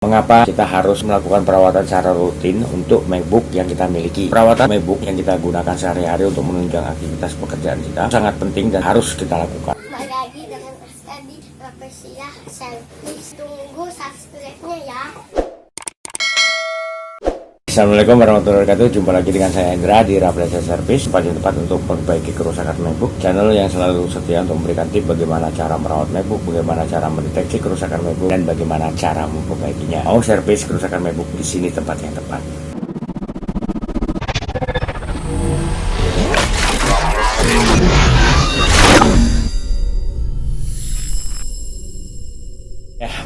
Mengapa kita harus melakukan perawatan secara rutin untuk MacBook yang kita miliki? Perawatan MacBook yang kita gunakan sehari-hari untuk menunjang aktivitas pekerjaan kita sangat penting dan harus kita lakukan. Kembali lagi dengan Aska di Rafflesia Service. Tunggu subscribe-nya ya. Assalamualaikum warahmatullahi wabarakatuh. Jumpa lagi dengan saya Hendra di Rafflesia Service, tempat untuk memperbaiki kerusakan MacBook. Channel yang selalu setia untuk memberikan tips bagaimana cara merawat MacBook, bagaimana cara mendeteksi kerusakan MacBook, dan bagaimana cara memperbaikinya. Mau servis kerusakan MacBook, di sini tempat yang tepat.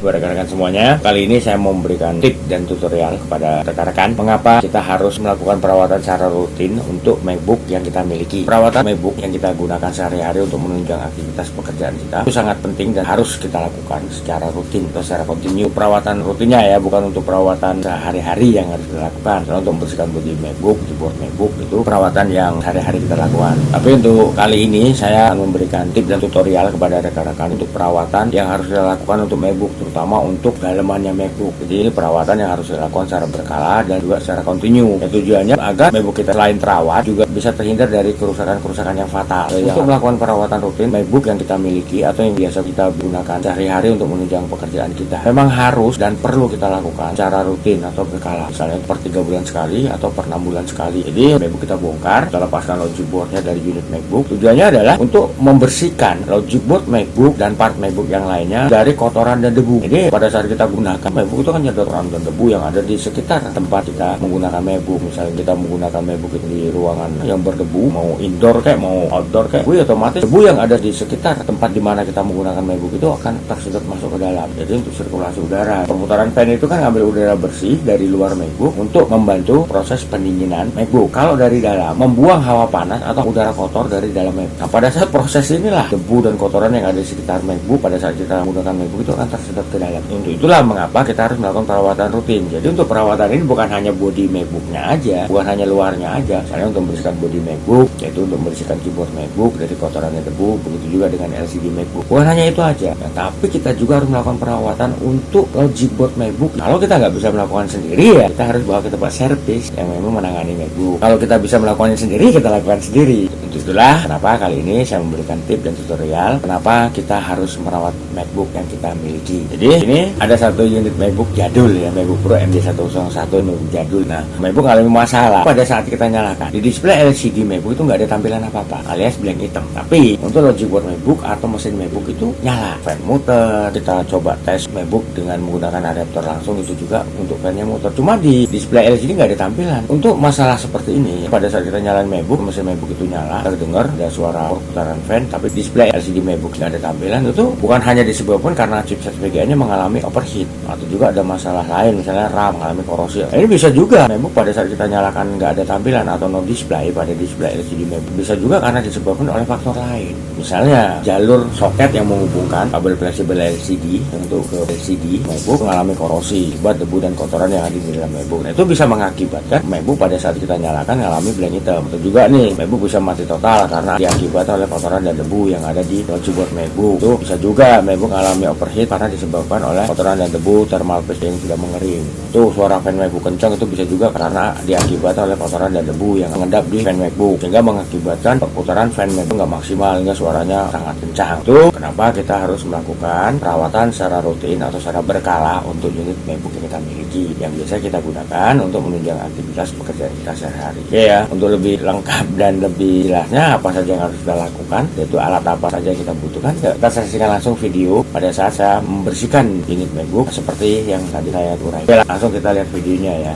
Rekan-rekan semuanya, kali ini saya mau memberikan tips dan tutorial kepada rekan-rekan mengapa kita harus melakukan perawatan secara rutin untuk MacBook yang kita miliki. Perawatan MacBook yang kita gunakan sehari-hari untuk menunjang aktivitas pekerjaan kita itu sangat penting dan harus kita lakukan secara rutin atau secara kontinu. Perawatan rutinnya ya, bukan untuk perawatan sehari-hari yang harus dilakukan. Kalau untuk membersihkan bodi MacBook, keyboard MacBook, itu perawatan yang sehari-hari kita lakukan. Tapi untuk kali ini saya akan memberikan tips dan tutorial kepada rekan-rekan untuk perawatan yang harus kita lakukan untuk MacBook, terutama untuk dalamannya MacBook. Jadi ini perawatan yang harus dilakukan secara berkala dan juga secara kontinu. Dan tujuannya agar MacBook kita selain terawat juga bisa terhindar dari kerusakan-kerusakan yang fatal. Untuk melakukan perawatan rutin MacBook yang kita miliki atau yang biasa kita gunakan sehari-hari untuk menunjang pekerjaan kita, memang harus dan perlu kita lakukan secara rutin atau berkala. Misalnya per 3 bulan sekali atau per 6 bulan sekali. Jadi MacBook kita bongkar, kita lepaskan logic boardnya dari unit MacBook. Tujuannya adalah untuk membersihkan logic board MacBook dan part MacBook yang lainnya dari kotoran dan debu. Jadi pada saat kita gunakan MacBook itu kan ada kotoran dan debu yang ada di sekitar tempat kita menggunakan MacBook. Misalnya kita menggunakan MacBook itu di ruangan yang berdebu, mau indoor kayak mau outdoor kayak, otomatis debu yang ada di sekitar tempat di mana kita menggunakan MacBook itu akan tersedot masuk ke dalam. Jadi untuk sirkulasi udara, perputaran fan itu kan ngambil udara bersih dari luar MacBook untuk membantu proses pendinginan MacBook. Kalau dari dalam membuang hawa panas atau udara kotor dari dalam MacBook. Nah, pada saat proses inilah debu dan kotoran yang ada di sekitar MacBook pada saat kita menggunakan MacBook itu akan tersedot ke dalam. Untuk itulah mengapa kita harus melakukan perawatan rutin. Jadi untuk perawatan ini bukan hanya bodi MacBooknya aja, bukan hanya luarnya aja. Misalnya untuk membersihkan bodi MacBook, yaitu untuk membersihkan keyboard MacBook dari kotoran dan debu, begitu juga dengan LCD MacBook. Bukan hanya itu aja, nah, tapi kita juga harus melakukan perawatan untuk logic board MacBook. Kalau kita nggak bisa melakukan sendiri ya, kita harus bawa ke tempat servis yang memang menangani MacBook. Kalau kita bisa melakukannya sendiri, kita lakukan sendiri. Itulah kenapa kali ini saya memberikan tips dan tutorial kenapa kita harus merawat MacBook yang kita miliki. Jadi ini ada satu unit MacBook jadul ya, MacBook Pro MD101 MacBook jadul. Nah, MacBook mengalami masalah pada saat kita nyalakan. Di display LCD MacBook itu nggak ada tampilan apa-apa, alias blank hitam. Tapi untuk logic board MacBook atau mesin MacBook itu nyala. Fan muter, kita coba tes MacBook dengan menggunakan adaptor langsung, itu juga untuk fannya muter. Cuma di display LCD nggak ada tampilan. Untuk masalah seperti ini, pada saat kita nyalain MacBook, mesin MacBook itu nyala, terdengar ada suara perputaran fan, tapi display LCD MacBook nggak ada tampilan. Itu bukan hanya disebabkan karena chipset VGA-nya mengalami overheat, atau juga ada masalah lain, misalnya RAM mengalami korosi. Nah, ini bisa juga MacBook pada saat kita nyalakan nggak ada tampilan atau no display pada display LCD MacBook. Bisa juga karena disebabkan oleh faktor lain, misalnya jalur soket yang menghubungkan kabel fleksibel LCD untuk ke LCD MacBook mengalami korosi akibat debu dan kotoran yang ada di dalam MacBook. Nah, itu bisa mengakibatkan MacBook pada saat kita nyalakan mengalami blank hitam. Atau juga nih, MacBook bisa mati total karena diakibatkan oleh kotoran dan debu yang ada di logic board MacBook. Itu bisa juga MacBook mengalami overheat karena disebabkan oleh kotoran dan debu, thermal paste yang sudah mengering. Itu suara fan MacBook kencang, itu bisa juga karena diakibatkan oleh kotoran dan debu yang mengendap di fan MacBook, sehingga mengakibatkan perputaran fan MacBook nggak maksimal hingga suaranya sangat kencang. Itu kenapa kita harus melakukan perawatan secara rutin atau secara berkala untuk unit MacBook yang kita miliki, yang biasa kita gunakan untuk menunjang aktivitas pekerjaan kita sehari-hari. Oke ya, untuk lebih lengkap dan lebih jelasnya apa saja yang harus kita lakukan, yaitu alat apa saja yang kita butuhkan, kita saksikan langsung video pada saat saya membersihkan unit MacBook seperti yang tadi saya uraikan. Oke, langsung kita lihat videonya ya.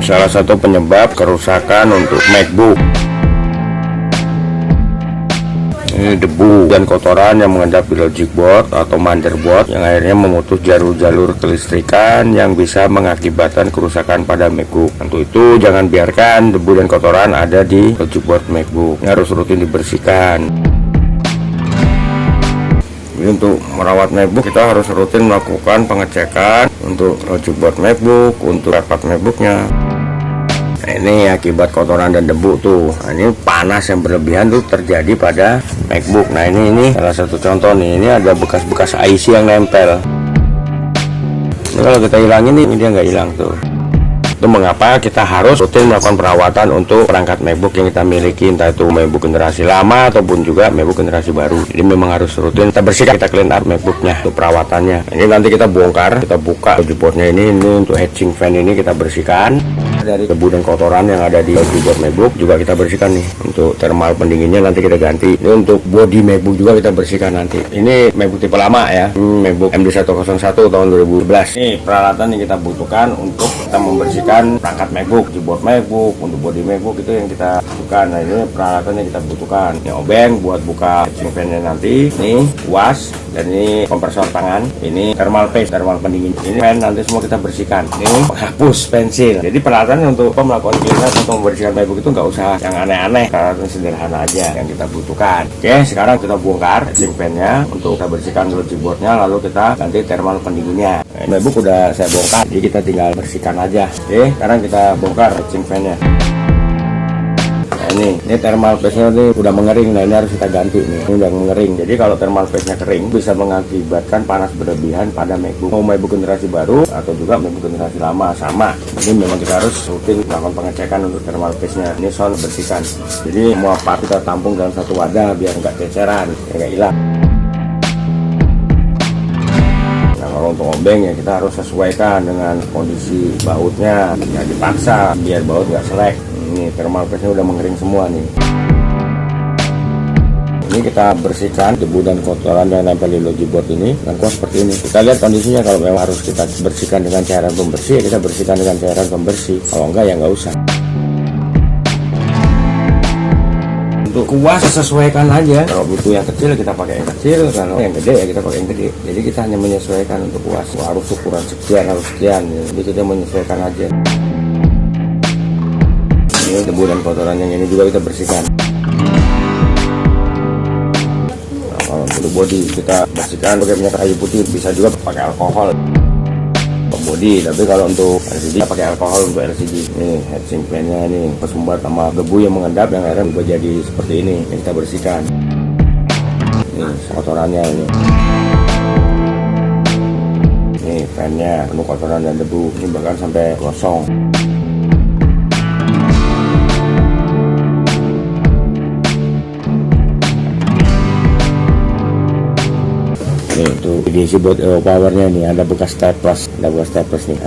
Salah satu penyebab kerusakan untuk MacBook ini debu dan kotoran yang mengendap di logic board atau motherboard yang akhirnya memutus jalur-jalur kelistrikan yang bisa mengakibatkan kerusakan pada MacBook. Untuk itu jangan biarkan debu dan kotoran ada di logic board MacBook. Ini harus rutin dibersihkan. Jadi untuk merawat MacBook kita harus rutin melakukan pengecekan untuk logic board MacBook, untuk part MacBooknya. Nah, ini akibat kotoran dan debu tuh. Nah, ini panas yang berlebihan tuh terjadi pada MacBook. Nah, ini salah satu contoh nih. Ini ada bekas-bekas IC yang nempel. Ini kalau kita hilangin ini dia nggak hilang tuh. Itu mengapa kita harus rutin melakukan perawatan untuk perangkat MacBook yang kita miliki, entah itu MacBook generasi lama ataupun juga MacBook generasi baru. Jadi memang harus rutin kita bersihkan, kita clean up MacBooknya untuk perawatannya. Ini nanti kita bongkar, kita buka keyboardnya ini untuk heatsink fan ini kita bersihkan. Dari debu dan kotoran yang ada di keyboard MacBook juga kita bersihkan nih. Untuk thermal pendinginnya nanti kita ganti. Ini untuk body MacBook juga kita bersihkan nanti. Ini MacBook tipe lama ya, MacBook MD101 tahun 2011. Ini peralatan yang kita butuhkan untuk kita membersihkan perangkat MacBook, keyboard MacBook, untuk body MacBook itu yang kita butuhkan. Nah ini peralatan yang kita butuhkan. Ini obeng buat buka heatsink fan-nya nanti. Ini was, dan ini kompresor tangan. Ini thermal paste, thermal pendingin. Ini fan nanti semua kita bersihkan. Ini penghapus pensil. Jadi peralatan untuk melakukan cleanup atau membersihkan MacBook itu nggak usah yang aneh-aneh, peralatan sederhana aja yang kita butuhkan. Oke, sekarang kita bongkar heatsink fan-nya untuk kita bersihkan dulu keyboardnya, lalu kita ganti thermal pendinginnya. Nah, MacBook udah saya bongkar, jadi kita tinggal bersihkan aja. Oke, sekarang kita bongkar heatsink fan-nya. Nah, ini thermal paste-nya ini udah mengering. Nah ini harus kita ganti nih, ini udah mengering. Jadi kalau thermal paste-nya kering bisa mengakibatkan panas berlebihan pada MacBook, mau MacBook generasi baru atau juga MacBook generasi lama sama. Jadi memang kita harus rutin melakukan pengecekan untuk thermal paste-nya. Ini sound bersihkan. Jadi semua part kita tampung dalam satu wadah biar nggak ceceran, biar nggak hilang. Kalau untuk obeng ya kita harus sesuaikan dengan kondisi bautnya, ya dipaksa biar baut nggak selek. Ini thermal paste-nya udah mengering semua nih. Ini kita bersihkan debu dan kotoran yang nempel di keyboard ini dan kuat seperti ini. Kita lihat kondisinya, kalau memang harus kita bersihkan dengan cairan pembersih ya kita bersihkan dengan cairan pembersih, kalau enggak ya nggak usah. Untuk kuas sesuaikan aja, kalau butuh yang kecil kita pakai yang kecil, kalau yang gede ya kita pakai yang gede. Jadi kita hanya menyesuaikan untuk kuas, harus ukuran sekian, harus sekian, jadi kita menyesuaikan aja. Ini debu dan kotoran yang ini juga kita bersihkan. Nah, kalau untuk body kita bersihkan pakai minyak kayu putih, bisa juga pakai alkohol body, tapi kalau untuk LCD kita pakai alkohol untuk LCD. Nih heatsink fan-nya ini kesumbat sama debu yang mengendap yang akhirnya berubah jadi seperti ini, yang kita bersihkan. Nih kotorannya ini. Nih fan-nya penuh kotoran dan debu, ini bahkan sampai gosong. Nih itu diisi buat powernya nih, ada bekas staples, nih.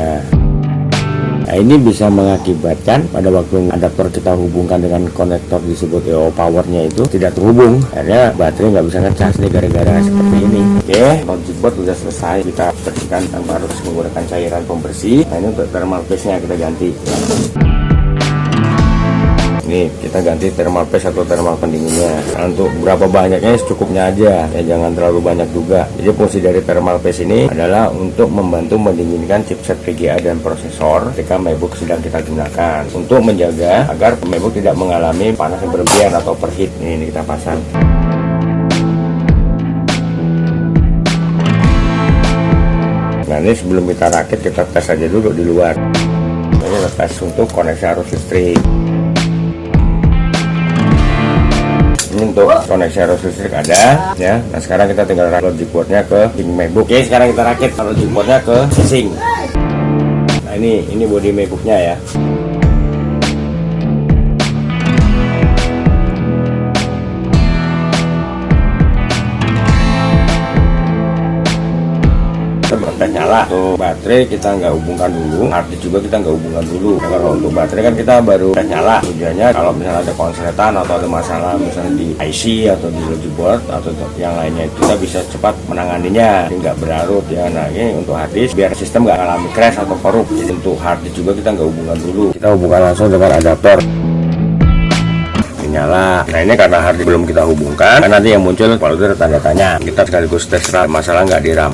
Nah ini bisa mengakibatkan pada waktu adaptor kita hubungkan dengan konektor disebut powernya itu tidak terhubung, akhirnya baterai nggak bisa ngecas nih gara-gara seperti ini. Oke, keyboard udah selesai, kita bersihkan tanpa harus menggunakan cairan pembersih. Nah ini untuk thermal paste-nya kita ganti. Nih kita ganti thermal paste atau thermal pendinginnya. Nah, untuk berapa banyaknya secukupnya aja ya, jangan terlalu banyak juga. Jadi fungsi dari thermal paste ini adalah untuk membantu mendinginkan chipset VGA dan prosesor ketika MacBook sedang kita gunakan, untuk menjaga agar MacBook tidak mengalami panas yang berlebihan atau overheat. Ini kita pasang. Nah ini sebelum kita rakit kita tes aja dulu di luar. Ini kita tes untuk koneksi arus listrik. Ini untuk koneksi arus listrik ada ya. Nah sekarang kita tinggal rakit keyboardnya ke MacBook. Oke, sekarang kita rakit keyboardnya ke casing. Nah ini body MacBooknya ya. Nyala tuh baterai kita nggak hubungkan dulu, hard disk juga kita nggak hubungkan dulu. Nah, kalau untuk baterai kan kita baru nyala. Tujuannya kalau misalnya ada konsletan atau ada masalah misalnya di IC atau di keyboard atau yang lainnya, kita bisa cepat menanganinya, nggak berlarut ya. Nah ini untuk hard disk biar sistem nggak alami crash atau korup. Jadi untuk hard disk juga kita nggak hubungkan dulu, kita hubungkan langsung dengan adaptor. Nyala. Nah ini karena hard disk belum kita hubungkan, kan nanti yang muncul folder tanda tanya. Kita sekaligus tes masalah nggak di RAM.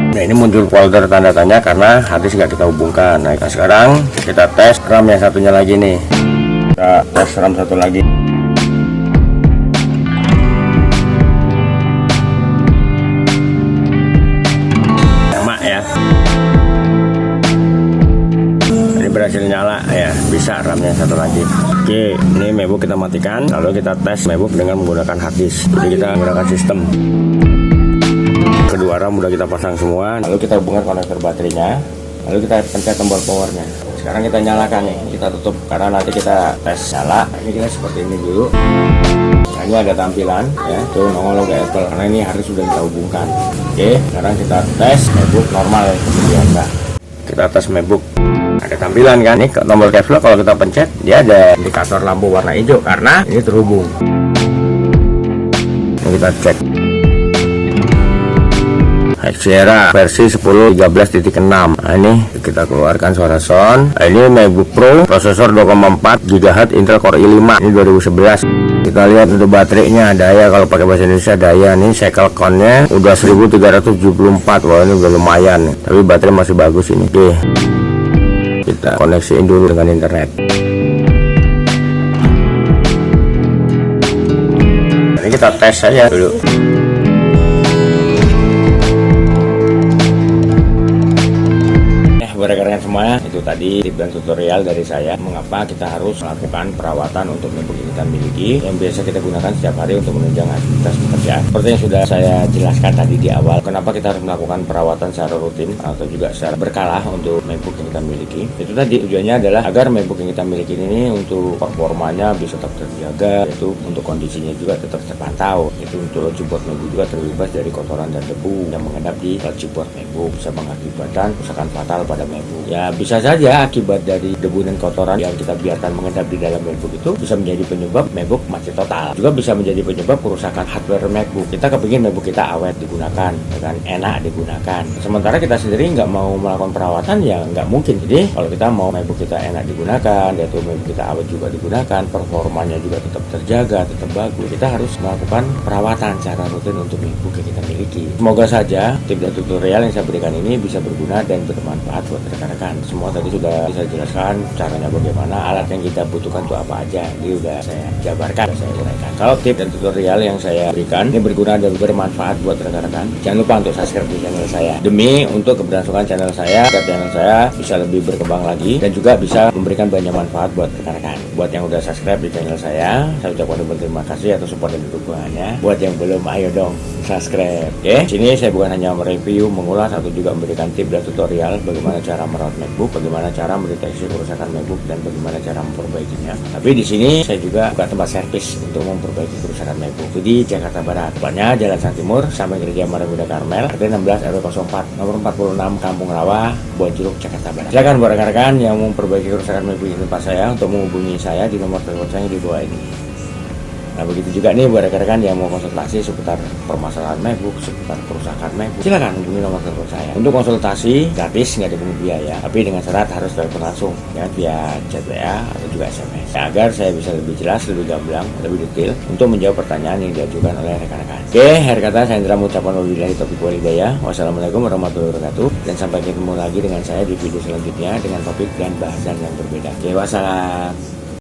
Nah ini muncul folder tanda tanya karena hard disk nggak kita hubungkan. Nah sekarang kita tes RAM yang satunya lagi nih. Kita tes RAM satu lagi. Sama ya. Ini berhasil nyala ya, bisa RAM-nya satu lagi. Oke, ini MacBook kita matikan, lalu kita tes MacBook dengan menggunakan hard disk. Jadi kita menggunakan sistem. Kedua ram udah kita pasang semua. Lalu kita hubungkan konektor baterainya. Lalu kita pencet tombol powernya. Sekarang kita nyalakan nih. Kita tutup karena nanti kita tes nyala. Ini kita seperti ini dulu. Nah, ini ada tampilan ya, tuh nongol logo Apple karena ini harus sudah kita hubungkan. Oke, sekarang kita tes MacBook normal ya, seperti biasa. Kita tes MacBook. Ada tampilan kan, ini tombol caps lock kalau kita pencet dia ada indikator lampu warna hijau karena ini terhubung. Ini kita cek. Sierra versi 10.13.6. Nah, ini kita keluarkan suara sound. Nah, ini MacBook Pro prosesor 2,4 GHz Intel Core i5 ini 2011. Kita lihat untuk baterainya daya, kalau pakai bahasa Indonesia daya nih, cycle count-nya udah 1374. Wah, ini udah lumayan nih. Tapi baterai masih bagus ini. Oke, kita koneksiin dulu dengan internet. Ini kita tes saja dulu. Rekan-rekan semuanya, itu tadi tip dan tutorial dari saya mengapa kita harus melakukan perawatan untuk MacBook yang kita miliki yang biasa kita gunakan setiap hari untuk menunjang aktivitas bekerja. Seperti yang sudah saya jelaskan tadi di awal, kenapa kita harus melakukan perawatan secara rutin atau juga secara berkala untuk MacBook yang kita miliki. Itu tadi tujuannya adalah agar MacBook yang kita miliki ini untuk performanya bisa tetap terjaga, yaitu untuk kondisinya juga tetap terpantau, itu untuk keyboard MacBook juga terbebas dari kotoran dan debu yang mengendap di keyboard MacBook, bisa mengakibatkan kerusakan fatal pada MacBook. Ya bisa saja akibat dari debu dan kotoran yang kita biarkan mengendap di dalam MacBook itu bisa menjadi penyebab MacBook mati total. Juga bisa menjadi penyebab kerusakan hardware MacBook. Kita kepingin MacBook kita awet digunakan, dengan enak digunakan. Sementara kita sendiri nggak mau melakukan perawatan, ya nggak mungkin. Jadi kalau kita mau MacBook kita enak digunakan, yaitu MacBook kita awet juga digunakan, performanya juga tetap terjaga, tetap bagus, kita harus melakukan perawatan secara rutin untuk MacBook yang kita miliki. Semoga saja tip dan tutorial yang saya berikan ini bisa berguna dan bermanfaat buat rekan-rekan. Semua tadi sudah saya jelaskan caranya bagaimana, alat yang kita butuhkan itu apa aja. Ini sudah saya jabarkan, sudah saya uraikan. Kalau tip dan tutorial yang saya berikan ini berguna dan bermanfaat buat rekan-rekan, jangan lupa untuk subscribe di channel saya demi untuk keberlangsungan channel saya, agar channel saya bisa lebih berkembang lagi dan juga bisa memberikan banyak manfaat buat rekan-rekan. Buat yang udah subscribe di channel saya ucapkan terima kasih atas support dan dukungannya. Buat yang belum, ayo dong subscribe. Oke, sini saya bukan hanya mereview, mengulas atau juga memberikan tip dan tutorial bagaimana cara merawat MacBook, bagaimana cara mendeteksi kerusakan MacBook dan bagaimana cara memperbaikinya. Tapi di sini saya juga buka tempat servis untuk memperbaiki kerusakan MacBook. Itu di Jakarta Barat, tepatnya Jalan Sang Timur sampai Gereja Marabunda Karmel, RT 16 RW 04 nomor 46 Kampung Rawa, Bonjuruk, Jakarta Barat. Silakan buat rekan-rekan yang mau memperbaiki kerusakan MacBook di tempat saya untuk menghubungi saya di nomor telepon saya di bawah ini. Nah begitu juga nih buat rekan-rekan yang mau konsultasi seputar permasalahan MacBook, seputar kerusakan MacBook, silakan hubungi nomor telepon saya. Untuk konsultasi gratis, nggak dipungut biaya, tapi dengan syarat harus telepon langsung, ya via chat WA atau juga SMS, ya, agar saya bisa lebih jelas, lebih gamblang, lebih detail untuk menjawab pertanyaan yang diajukan oleh rekan-rekan. Oke, akhir kata saya Indra mengucapkan wabillahi taufiq wal hidayah. Wassalamualaikum warahmatullahi wabarakatuh. Dan sampai ketemu lagi dengan saya di video selanjutnya dengan topik dan bahasan yang berbeda. Oke, wassalam.